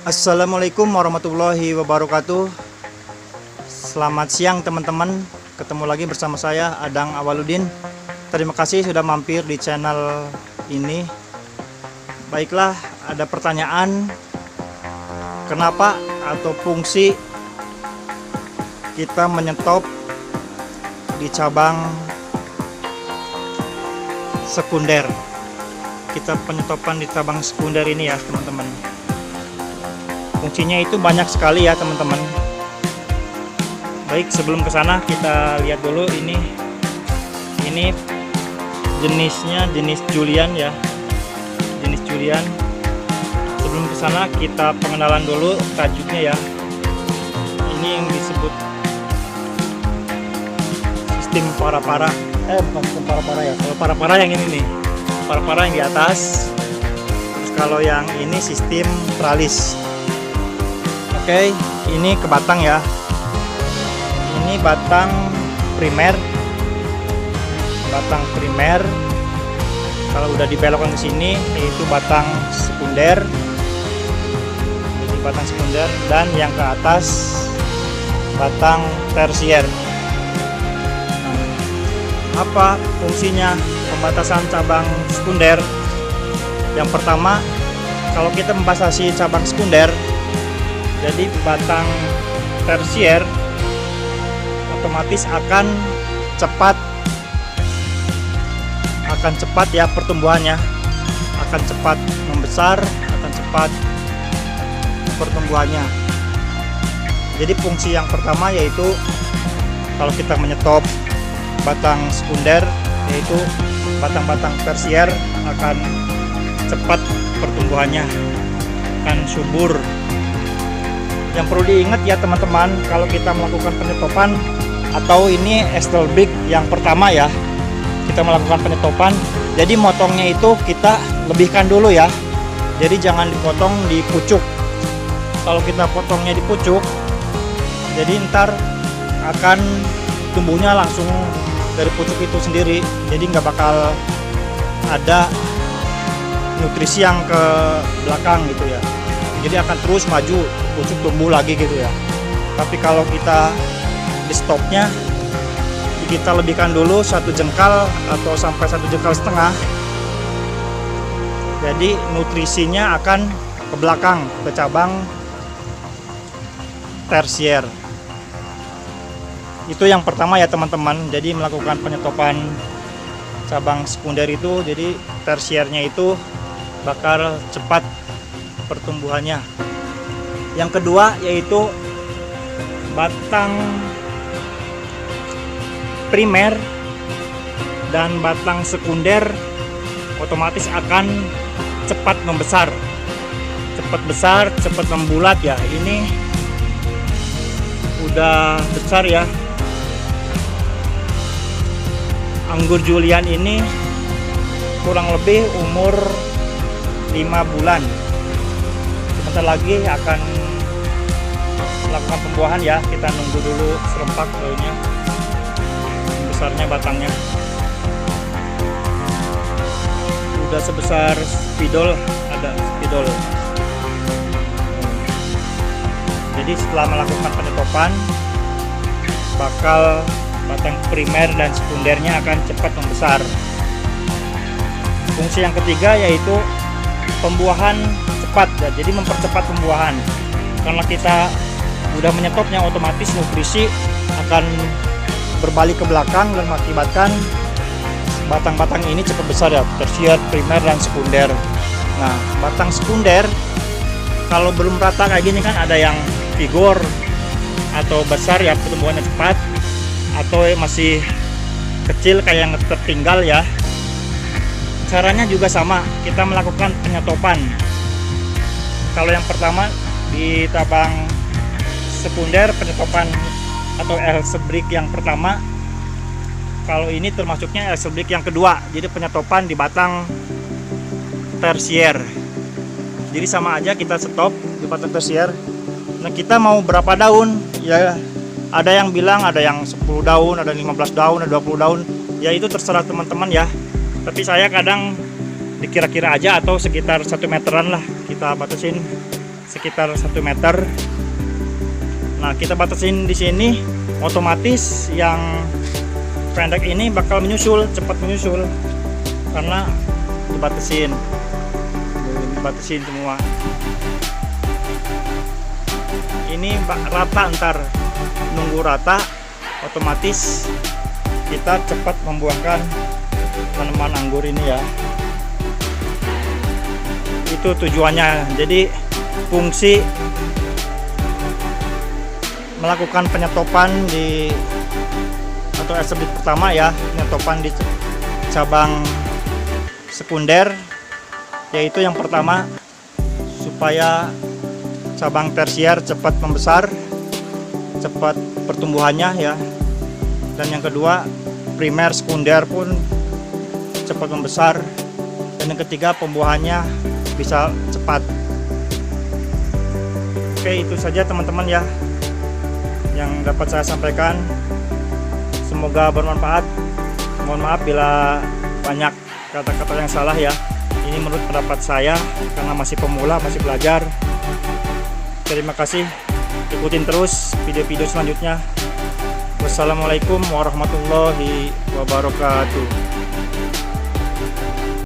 Assalamualaikum warahmatullahi wabarakatuh. Selamat siang teman-teman. Ketemu lagi bersama saya Adang Awaludin. Terima kasih sudah mampir di channel ini. Baiklah, ada pertanyaan kenapa atau fungsi kita menyetop di cabang sekunder. Kita penyetopan di cabang sekunder ini ya teman-teman. Fungsinya itu banyak sekali ya teman-teman. Baik, sebelum ke sana kita lihat dulu ini jenisnya jenis Julian ya. Jenis Julian. Sebelum ke sana kita pengenalan dulu tajuknya ya. Ini yang disebut sistem para-para. Bukan sistem para-para ya. Kalau para-para yang ini nih. Para-para yang di atas. Terus kalau yang ini sistem tralis. Oke, ini ke batang ya. Ini batang primer. Batang primer. Kalau udah dibelokkan ke sini, yaitu batang sekunder. Jadi batang sekunder dan yang ke atas batang tersier. Nah, apa fungsinya pembatasan cabang sekunder? Yang pertama, kalau kita membatasi cabang sekunder, jadi batang tersier otomatis akan cepat ya pertumbuhannya, akan cepat membesar, akan cepat pertumbuhannya. Jadi fungsi yang pertama yaitu kalau kita menyetop batang sekunder, yaitu batang-batang tersier akan cepat pertumbuhannya, akan subur. Yang perlu diingat ya teman-teman, kalau kita melakukan penyetopan atau ini Estelbrick yang pertama ya, kita melakukan penyetopan, jadi motongnya itu kita lebihkan dulu ya. Jadi jangan dipotong di pucuk. Kalau kita potongnya di pucuk, jadi ntar akan tumbuhnya langsung dari pucuk itu sendiri. Jadi nggak bakal ada nutrisi yang ke belakang gitu ya. Jadi akan terus maju, pucuk tumbuh lagi gitu ya. Tapi kalau kita di stopnya, kita lebihkan dulu 1 jengkal atau sampai 1 jengkal setengah. Jadi nutrisinya akan ke belakang, ke cabang tersier. Itu yang pertama ya teman-teman. Jadi melakukan penyetopan cabang sekunder itu, jadi tersiernya itu bakal cepat pertumbuhannya. Yang kedua yaitu batang primer dan batang sekunder otomatis akan cepat membesar, cepat besar, cepat membulat ya. Ini udah besar ya. Anggur Julian ini kurang lebih umur 5 bulan. Sebentar lagi akan melakukan pembuahan ya. Kita nunggu dulu serempak daunnya, besarnya batangnya. Udah sebesar spidol, ada spidol. Jadi setelah melakukan penyetopan, bakal batang primer dan sekundernya akan cepat membesar. Fungsi yang ketiga yaitu pembuahan cepat ya. Jadi mempercepat pembuahan. Karena kita udah menyetopnya, otomatis nutrisi akan berbalik ke belakang dan mengakibatkan batang-batang ini cepat besar ya, tersier, primer dan sekunder. Nah, batang sekunder kalau belum rata kayak gini kan ada yang vigor atau besar ya, pertumbuhannya cepat, atau masih kecil kayak yang tertinggal ya. Caranya juga sama, kita melakukan penyetopan. Kalau yang pertama di cabang sekunder, penyetopan atau Estelbrick yang pertama. Kalau ini termasuknya Estelbrick yang kedua, jadi penyetopan di batang tersier. Jadi sama aja kita stop di batang tersier. Nah, kita mau berapa daun ya, ada yang bilang ada yang 10 daun, ada 15 daun, ada 20 daun, ya itu terserah teman-teman ya. Tapi saya kadang dikira-kira aja atau sekitar 1 meteran lah kita batasin sekitar 1 meter. Nah, kita batasin di sini, otomatis yang pendek ini bakal menyusul, cepat menyusul karena dibatasin semua. Ini rata, ntar nunggu rata, otomatis kita cepat membuahkan tanaman anggur ini ya. Itu tujuannya. Jadi fungsi melakukan penyetopan di atau eserbit pertama ya, penyetopan di cabang sekunder, yaitu yang pertama supaya cabang tersier cepat membesar, cepat pertumbuhannya ya. Dan yang kedua, primer sekunder pun cepat membesar. Dan yang ketiga, pembuahannya bisa cepat. Oke, itu saja teman-teman ya yang dapat saya sampaikan. Semoga bermanfaat. Mohon maaf bila banyak kata-kata yang salah ya. Ini menurut pendapat saya karena masih pemula, masih belajar. Terima kasih. Ikutin terus video-video selanjutnya. Wassalamualaikum warahmatullahi wabarakatuh.